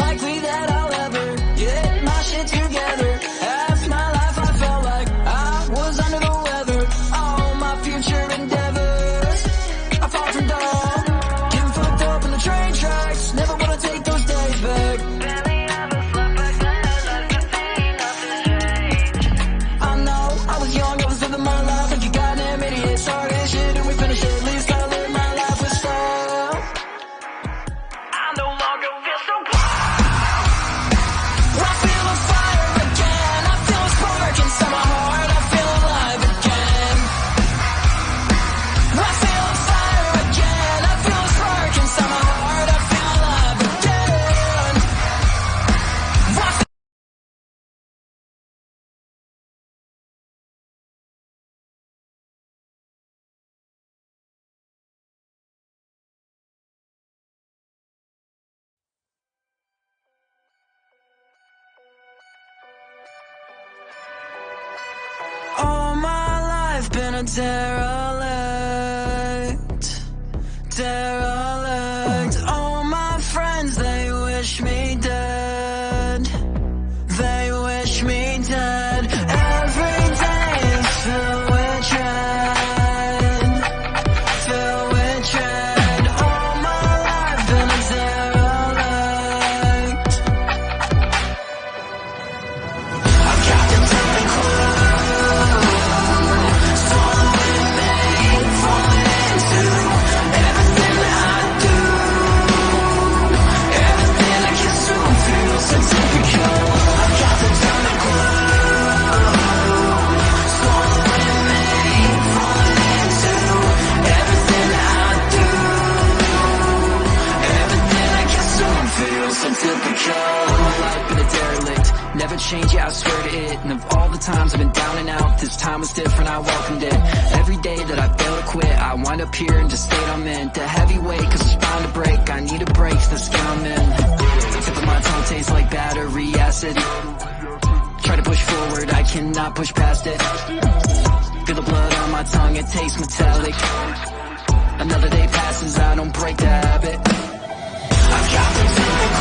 unlikely that I'll ever get my shit together. Half my life I felt like I was under the weather. All my future endeavors I fought from dawn. Getting fucked up in the train tracks, never wanna take those days back. Barely ever slept back then, life can see nothing changed. I know, I was young, I was living my life like a goddamn idiot. Sorry this shit and we finished it, at least I lived my life with style. I no longer feel so proud. I feel a fire again, I feel a spark inside my heart, I feel alive again. I feel a fire again, I feel a spark inside my heart, I feel alive again. All my life been a derelict, derelict. All my friends, they wish me dead, they wish me dead. Every day is filled with dread, filled with dread. All my life been a derelict. I've got them telling never change, yeah, I swear to it. And of all the times I've been down and out, this time was different, I welcomed it. Every day that I fail to quit, I wind up here in just state I'm in. The heavy weight, cause it's bound to break, I need a break, the skin I'm in. The tip of my tongue tastes like battery acid. Try to push forward, I cannot push past it. Feel the blood on my tongue, it tastes metallic. Another day passes, I don't break the habit. I've got the feeling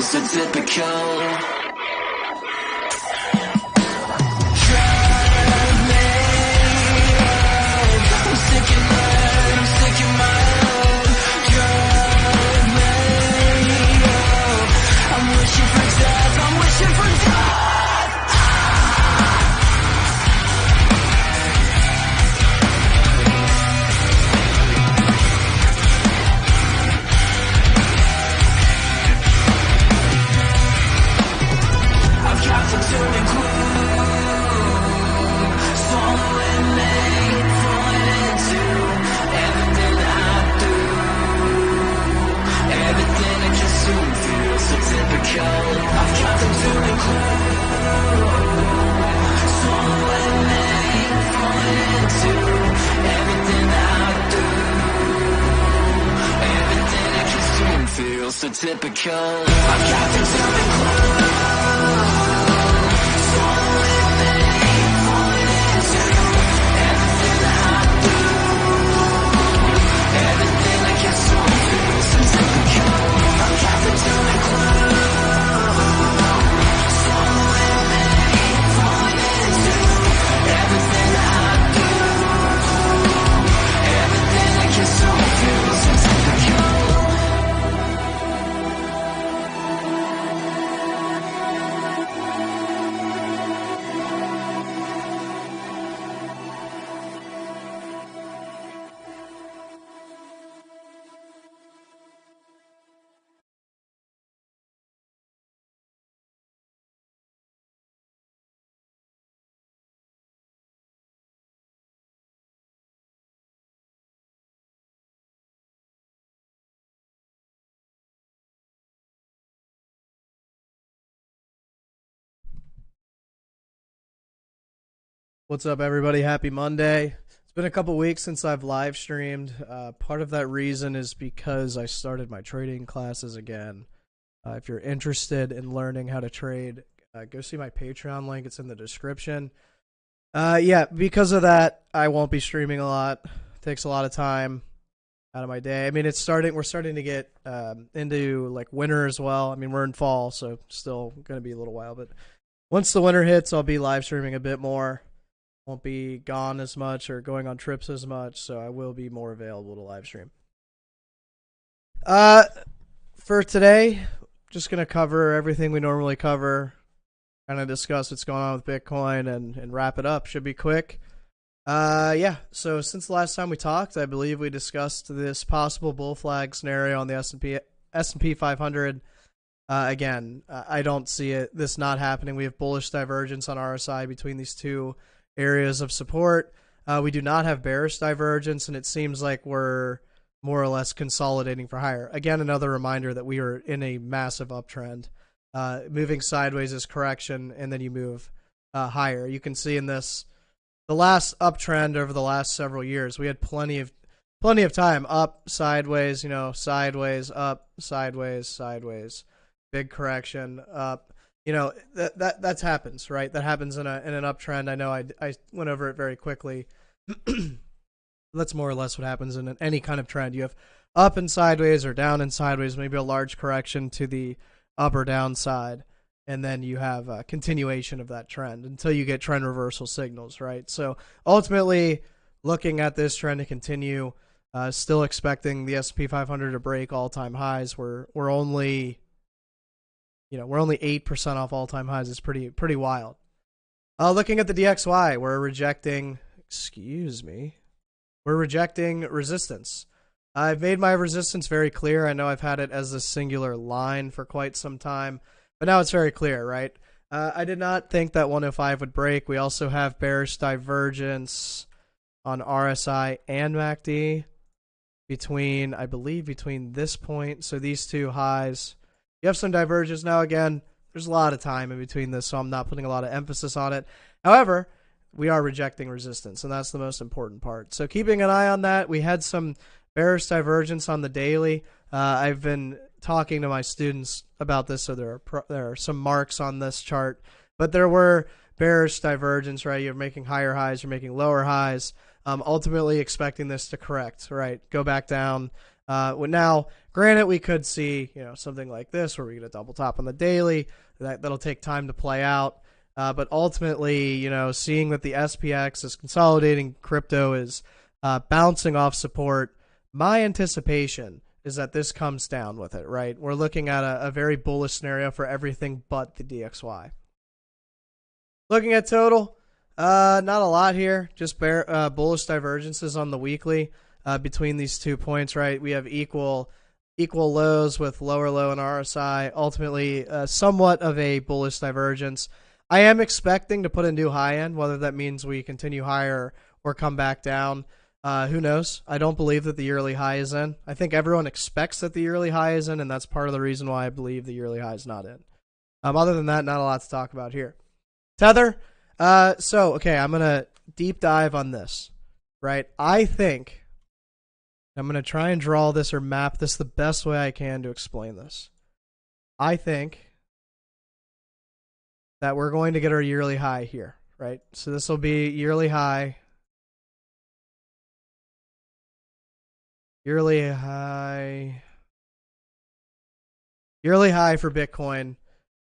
so typical. So typical. I've got to tell me swallowing me, falling into everything I do, everything I get so feels so typical. I've got to tell me swallowing me, falling into everything I do, everything I get so feels so typical. What's up, everybody? Happy Monday. It's been a couple weeks since I've live streamed. Part of that reason is because I started my trading classes again. If you're interested in learning how to trade, go see my Patreon link. It's in the description. Yeah, because of that, I won't be streaming a lot. It takes a lot of time out of my day. I mean, we're starting to get into like winter as well. I mean, we're in fall, so still going to be a little while. But once the winter hits, I'll be live streaming a bit more. Won't be gone as much or going on trips as much, so I will be more available to live stream. For today, just gonna cover everything we normally cover, kind of discuss what's going on with Bitcoin and wrap it up. Should be quick. Yeah. So since the last time we talked, I believe we discussed this possible bull flag scenario on the S&P 500. Again, I don't see this not happening. We have bullish divergence on RSI between these two areas of support. We do not have bearish divergence, and it seems like we're more or less consolidating for higher. Again, another reminder that we are in a massive uptrend. Moving sideways is correction, and then you move higher. You can see in this, the last uptrend over the last several years, we had plenty of time up, sideways, sideways, up, sideways, sideways, big correction, up. That happens, right? That happens in an uptrend. I know I went over it very quickly. That's more or less what happens in any kind of trend. You have up and sideways or down and sideways, maybe a large correction to the up or down side, and then you have a continuation of that trend until you get trend reversal signals, right? So ultimately, looking at this trend to continue, still expecting the S&P 500 to break all-time highs. We're only 8% off all-time highs. It's pretty wild. Looking at the DXY, we're rejecting resistance. I've made my resistance very clear. I know I've had it as a singular line for quite some time, but now it's very clear, right? I did not think that 105 would break. We also have bearish divergence on RSI and MACD between this point. So these two highs. You have some divergence. Now, again, there's a lot of time in between this, so I'm not putting a lot of emphasis on it. However, we are rejecting resistance, and that's the most important part. So keeping an eye on that. We had some bearish divergence on the daily. I've been talking to my students about this, so there are some marks on this chart. But there were bearish divergence, right? You're making higher highs, you're making lower highs. Ultimately expecting this to correct, right? Go back down. Now, granted, we could see something like this where we get a double top on the daily. That'll take time to play out. But ultimately, seeing that the SPX is consolidating, crypto is bouncing off support, my anticipation is that this comes down with it, right? We're looking at a very bullish scenario for everything but the DXY. Looking at total, not a lot here, just bullish divergences on the weekly between these 2 points, right? We have equal lows with lower low and RSI, ultimately somewhat of a bullish divergence. I am expecting to put a new high in, whether that means we continue higher or come back down. Who knows? I don't believe that the yearly high is in. I think everyone expects that the yearly high is in, and that's part of the reason why I believe the yearly high is not in. Other than that, not a lot to talk about here. Tether. Okay, I'm going to deep dive on this, right? I think I'm going to try and draw this or map this the best way I can to explain this. I think that we're going to get our yearly high here, right? So this will be yearly high. Yearly high for Bitcoin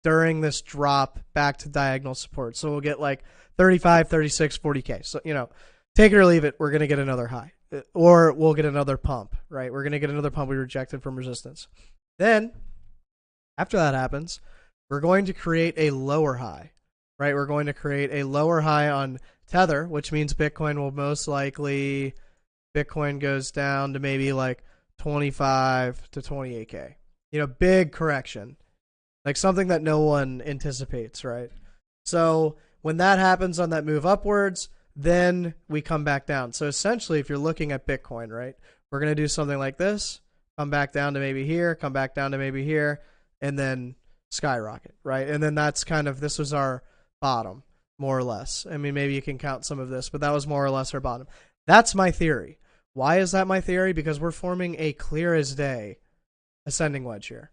during this drop back to diagonal support. So we'll get like 35, 36, 40K. So, take it or leave it, we're going to get another high. Or we'll get another pump, right? We're going to get another pump we rejected from resistance. Then, after that happens, we're going to create a lower high, right? We're going to create a lower high on Tether, which means Bitcoin will most likely... Bitcoin goes down to maybe like 25 to 28K. Big correction. Like something that no one anticipates, right? So when that happens on that move upwards, then we come back down. So essentially, if you're looking at Bitcoin, right, we're going to do something like this, come back down to maybe here, come back down to maybe here, and then skyrocket, right? And then that's this was our bottom. more or less. I mean, maybe you can count some of this, but that was more or less our bottom. That's my theory. Why is that my theory? Because we're forming a clear as day ascending wedge here.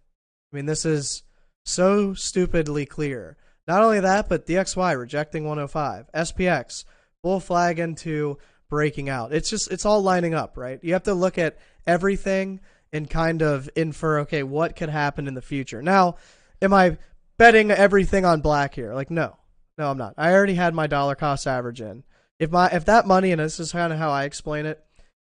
I mean, this is so stupidly clear. Not only that, but DXY rejecting 105, SPX bull flag into breaking out. It's all lining up, right? You have to look at everything and kind of infer, okay, what could happen in the future. Now, am I betting everything on black here? Like, no, I'm not. I already had my dollar cost average in. If that money, and this is kind of how I explain it,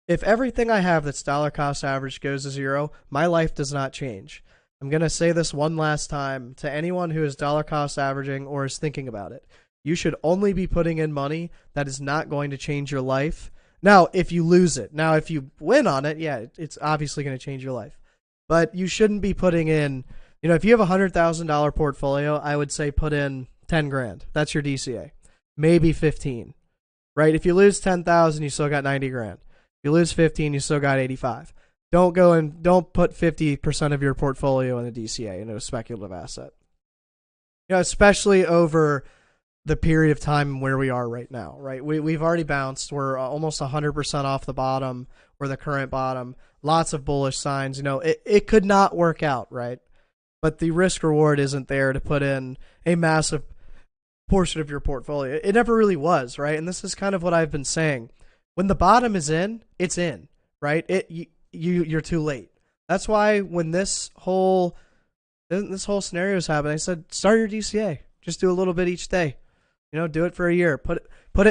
if everything I have that's dollar cost average goes to zero, my life does not change. I'm going to say this one last time to anyone who is dollar cost averaging or is thinking about it. You should only be putting in money that is not going to change your life. Now, if you lose it. Now, if you win on it, yeah, it's obviously going to change your life. But you shouldn't be putting in, if you have a $100,000 portfolio, I would say put in 10 grand. That's your DCA. Maybe 15, right? If you lose 10,000, you still got 90 grand. If you lose 15, you still got 85. Don't put 50% of your portfolio in a DCA, into a speculative asset. Especially over the period of time where we are right now, right? We've already bounced. We're almost 100% off the bottom or the current bottom. Lots of bullish signs. It could not work out, right? But the risk reward isn't there to put in a massive portion of your portfolio. It never really was, right? And this is kind of what I've been saying. When the bottom is in, it's in, right? You're too late. That's why when this whole scenario is happening, I said start your DCA. Just do a little bit each day. Do it for a year.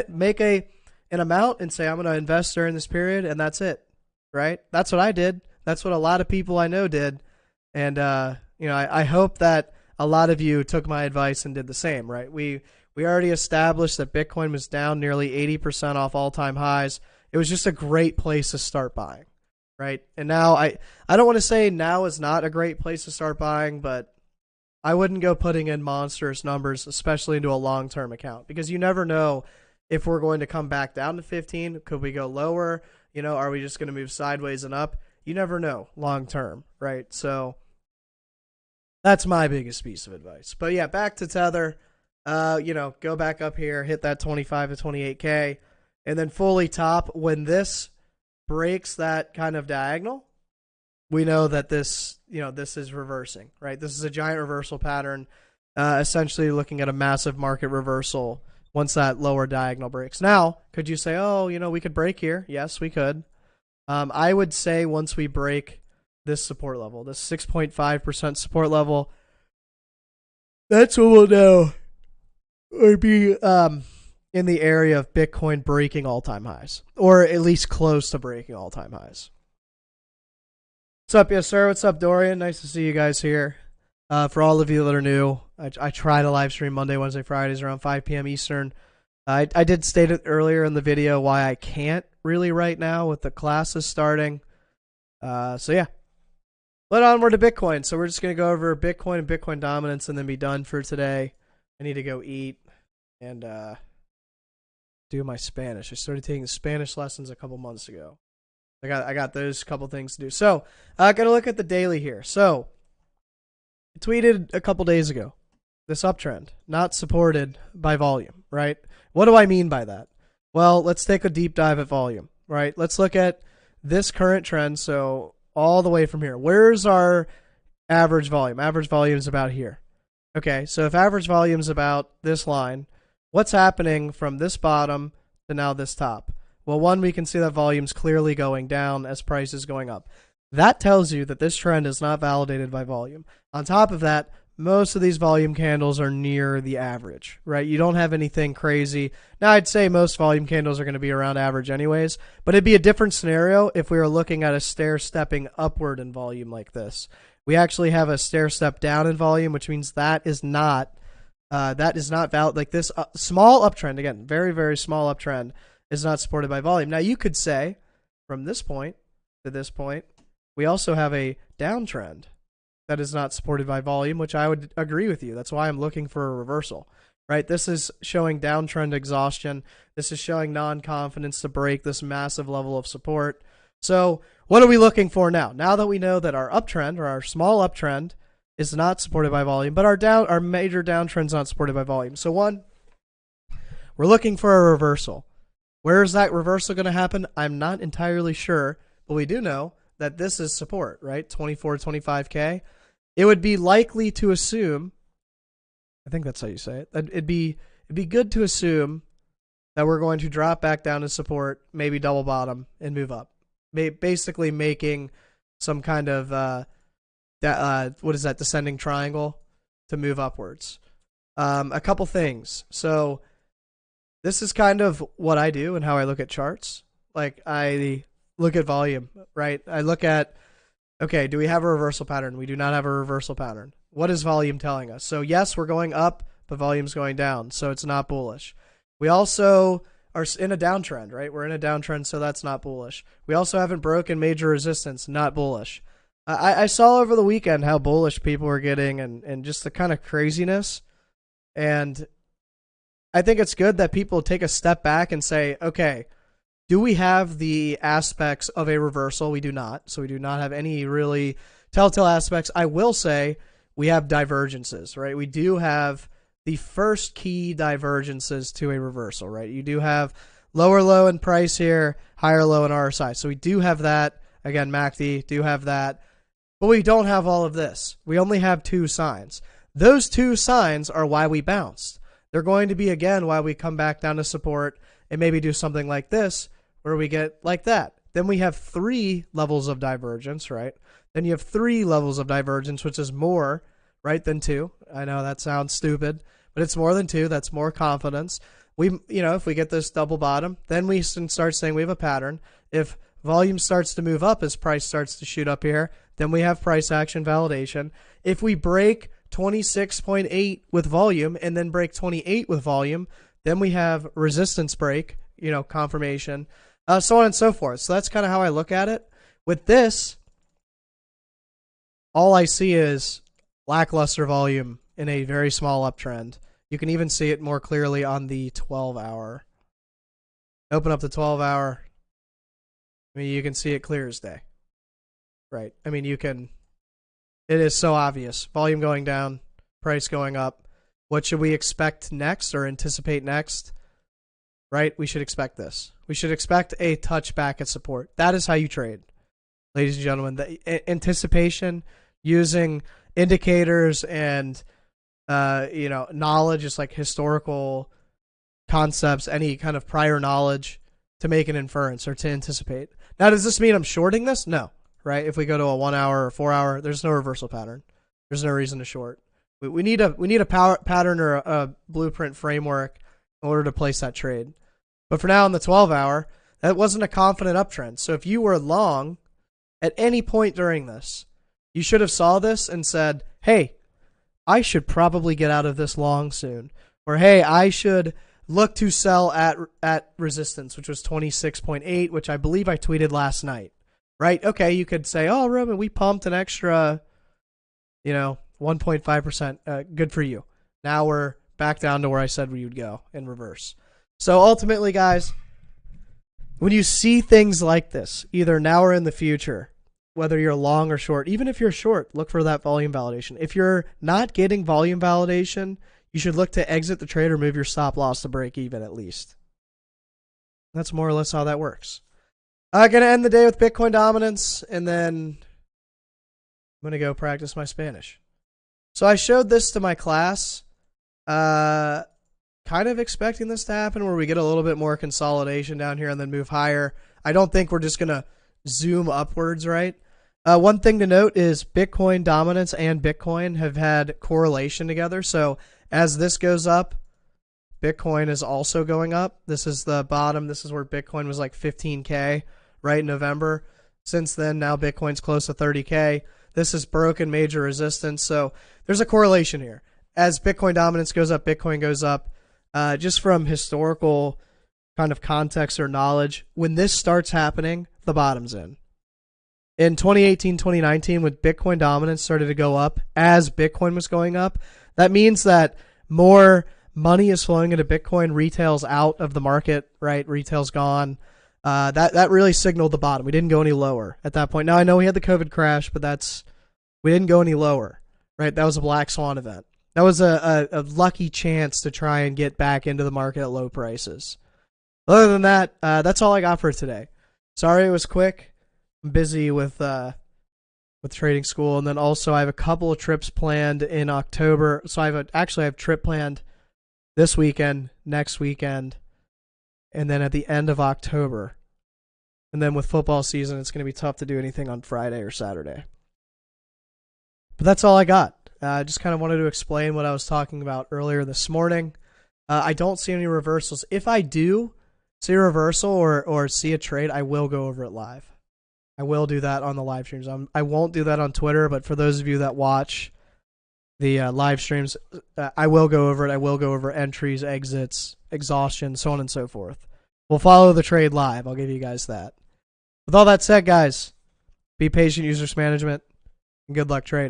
Make an amount and say I'm going to invest during this period, and that's it, right? That's what I did. That's what a lot of people I know did, and I hope that a lot of you took my advice and did the same, right? We already established that Bitcoin was down nearly 80% off all-time highs. It was just a great place to start buying, right? And now I don't want to say now is not a great place to start buying, but I wouldn't go putting in monstrous numbers, especially into a long-term account, because you never know if we're going to come back down to 15. Could we go lower? Are we just going to move sideways and up? You never know long-term, right? So that's my biggest piece of advice. But yeah, back to Tether. Go back up here, hit that 25 to 28K, and then fully top. When this breaks that kind of diagonal, we know that this is reversing, right? This is a giant reversal pattern, essentially looking at a massive market reversal once that lower diagonal breaks. Now, could you say, we could break here? Yes, we could. I would say once we break this support level, this 6.5% support level, that's what we'll know. Or be in the area of Bitcoin breaking all-time highs, or at least close to breaking all-time highs. What's up, yes sir? What's up, Dorian? Nice to see you guys here. For all of you that are new, I try to live stream Monday, Wednesday, Fridays around 5 p.m. Eastern. I did state it earlier in the video why I can't really right now with the classes starting. So yeah. But onward to Bitcoin. So we're just going to go over Bitcoin and Bitcoin dominance and then be done for today. I need to go eat and do my Spanish. I started taking Spanish lessons a couple months ago. I got those couple things to do. So gonna look at the daily here. So I tweeted a couple days ago, this uptrend not supported by volume, right? What do I mean by that? Well, let's take a deep dive at volume, right? Let's look at this current trend. So all the way from here, where's our average volume? Average volume is about here. Okay, so if average volume is about this line, what's happening from this bottom to now this top? Well, one, we can see that volume's clearly going down as price is going up. That tells you that this trend is not validated by volume. On top of that, most of these volume candles are near the average, right? You don't have anything crazy. Now, I'd say most volume candles are going to be around average anyways, but it'd be a different scenario if we were looking at a stair-stepping upward in volume like this. We actually have a stair-step down in volume, which means that is not valid. Like this small uptrend, again, very, very small uptrend, is not supported by volume. Now, you could say from this point to this point, we also have a downtrend that is not supported by volume, which I would agree with you. That's why I'm looking for a reversal, right? This is showing downtrend exhaustion. This is showing non-confidence to break this massive level of support. So what are we looking for now? Now that we know that our uptrend or our small uptrend is not supported by volume, but our major downtrend is not supported by volume. So one, We're looking for a reversal. Where is that reversal going to happen? I'm not entirely sure, but we do know that this is support, right? 24, 25K. It would be likely to assume, I think that's how you say it, it'd be good to assume that we're going to drop back down to support, maybe double bottom, and move up. Basically making some kind of, what is that, descending triangle to move upwards. A couple things. So this is kind of what I do and how I look at charts. Like, I look at volume, right? I look at, okay, do we have a reversal pattern? We do not have a reversal pattern. What is volume telling us? So yes, we're going up, but volume's going down, so it's not bullish. We also are in a downtrend, right? We're in a downtrend, so that's not bullish. We also haven't broken major resistance, not bullish. I saw over the weekend how bullish people were getting and just the kind of craziness. And I think it's good that people take a step back and say, okay, do we have the aspects of a reversal? We do not. So we do not have any really telltale aspects. I will say we have divergences, right? We do have the first key divergences to a reversal, right? You do have lower low in price here, higher low in RSI. So we do have that. Again, MACD, do have that. But we don't have all of this. We only have two signs. Those two signs are why we bounced. They're going to be, again, why we come back down to support and maybe do something like this, where we get like that. Then we have 3 levels of divergence, right? Then you have 3 levels of divergence, which is more, right, than 2. I know that sounds stupid, but it's more than 2. That's more confidence. If we get this double bottom, then we can start saying we have a pattern. If volume starts to move up as price starts to shoot up here, then we have price action validation. If we break 26.8 with volume and then break 28 with volume, then we have resistance break, confirmation, so on and so forth. So that's kind of how I look at it. With this, all I see is lackluster volume in a very small uptrend. You can even see it more clearly on the 12-hour. Open up the 12-hour. You can see it clear as day. Right. It is so obvious. Volume going down, price going up. What should we expect next or anticipate next? Right? We should expect this. We should expect a touch back at support. That is how you trade, ladies and gentlemen. The anticipation using indicators and knowledge, just like historical concepts, any kind of prior knowledge to make an inference or to anticipate. Now, does this mean I'm shorting this? No. Right? If we go to a 1 hour or 4 hour, there's no reversal pattern. There's no reason to short. We need a pattern or a blueprint framework in order to place that trade. But for now, on the 12-hour, that wasn't a confident uptrend. So if you were long at any point during this, you should have saw this and said, hey, I should probably get out of this long soon. Or, hey, I should look to sell at resistance, which was 26.8, which I believe I tweeted last night. Right? Okay, you could say, oh, Roman, we pumped an extra, 1.5%. Good for you. Now we're back down to where I said we would go in reverse. So ultimately, guys, when you see things like this, either now or in the future, whether you're long or short, even if you're short, look for that volume validation. If you're not getting volume validation, you should look to exit the trade or move your stop loss to break even at least. That's more or less how that works. Going to end the day with Bitcoin dominance, and then I'm going to go practice my Spanish. So I showed this to my class, kind of expecting this to happen where we get a little bit more consolidation down here and then move higher. I don't think we're just going to zoom upwards, right? One thing to note is Bitcoin dominance and Bitcoin have had correlation together. So as this goes up, Bitcoin is also going up. This is the bottom. This is where Bitcoin was like 15K, right, in November. Since then, now Bitcoin's close to 30K. This has broken major resistance. So there's a correlation here. As Bitcoin dominance goes up, Bitcoin goes up. Just from historical kind of context or knowledge, when this starts happening, the bottom's in. In 2018, 2019, when Bitcoin dominance started to go up as Bitcoin was going up, that means that more money is flowing into Bitcoin, retail's out of the market, right? Retail's gone. That really signaled the bottom. We didn't go any lower at that point. Now, I know we had the COVID crash, but we didn't go any lower, right? That was a black swan event. That was a lucky chance to try and get back into the market at low prices. Other than that, that's all I got for today. Sorry it was quick. I'm busy with trading school, and then also I have a couple of trips planned in October. So I have a trip planned this weekend, next weekend, and then at the end of October. And then with football season, it's going to be tough to do anything on Friday or Saturday. But that's all I got. I just kind of wanted to explain what I was talking about earlier this morning. I don't see any reversals. If I do see a reversal or see a trade, I will go over it live. I will do that on the live streams. I won't do that on Twitter, but for those of you that watch the live streams, I will go over it. I will go over entries, exits, exhaustion, so on and so forth. We'll follow the trade live. I'll give you guys that. With all that said, guys, be patient, users management, and good luck trading.